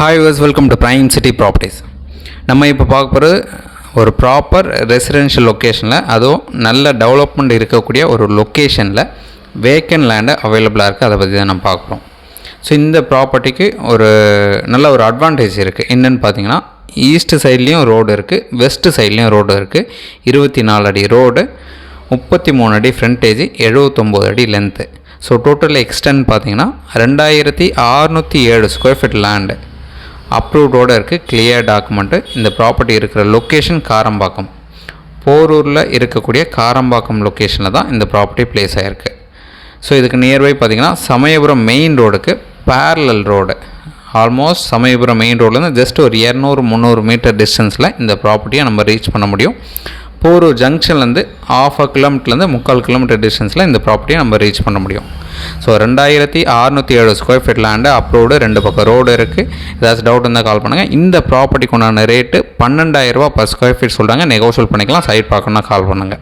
Hi was welcome to prime city properties. நம்ம இப்போ பார்க்க போகிறது ஒரு ப்ராப்பர் ரெசிடென்ஷியல் லொக்கேஷனில், அதுவும் நல்ல டெவலப்மெண்ட் இருக்கக்கூடிய ஒரு லொக்கேஷனில் வேக்கன் லேண்டு அவைலபிளாக இருக்குது. அதை பற்றி தான் நம்ம பார்க்குறோம். ஸோ இந்த ப்ராப்பர்ட்டிக்கு நல்ல ஒரு அட்வான்டேஜ் இருக்குது. என்னென்னு பார்த்தீங்கன்னா, ஈஸ்ட் சைட்லேயும் ரோடு இருக்குது, வெஸ்ட்டு சைட்லேயும் ரோடு இருக்குது. 24 அடி ரோடு, 33 அடி ஃப்ரண்டேஜ், 79 அடி லென்த்து. ஸோ டோட்டல் எக்ஸ்டென்ட் பார்த்தீங்கன்னா 2607 ஸ்கொயர் ஃபீட் லேண்டு அப்ரூவ்டோடு இருக்குது. Clear document. இந்த ப்ராப்பர்ட்டி இருக்கிற லொக்கேஷன் காரம்பாக்கம், போரூரில் இருக்கக்கூடிய காரம்பாக்கம் லொக்கேஷனில் தான் இந்த ப்ராப்பர்ட்டி பிளேஸ் ஆகிருக்கு. ஸோ இதுக்கு நியர்பை பார்த்திங்கன்னா சமயபுரம் மெயின் ரோடுக்கு parallel road. Almost Samayapuram main ரோட்லேருந்து ஜஸ்ட் ஒரு 200-300 மீட்டர் டிஸ்டன்ஸில் இந்த ப்ராப்பர்ட்டியை நம்ம ரீச் பண்ண முடியும். போரூர் ஜங்ஷன்லேருந்து 1/2 கிலோமீட்டர்லேருந்து 3/4 கிலோமீட்டர் டிஸ்டன்ஸில் இந்த ப்ராப்பர்ட்டியை நம்ம ரீச் பண்ண முடியும். ஸோ 2607 ஸ்கொயர் ஃபீட் லேண்டு அப்ரூவ்டு, 2 பக்கம் ரோடு இருக்குது. ஏதாச்சும் டவுட் இருந்தால் கால் பண்ணுங்கள். இந்த ப்ராப்பர்ட்டிக்கு உண்டான ரேட்டு 12,000 ரூபா பர் ஸ்கொயர் ஃபீட் சொல்கிறாங்க. நெகோஷியல் பண்ணிக்கலாம். சைட் பார்க்கணுன்னா கால் பண்ணுங்கள்.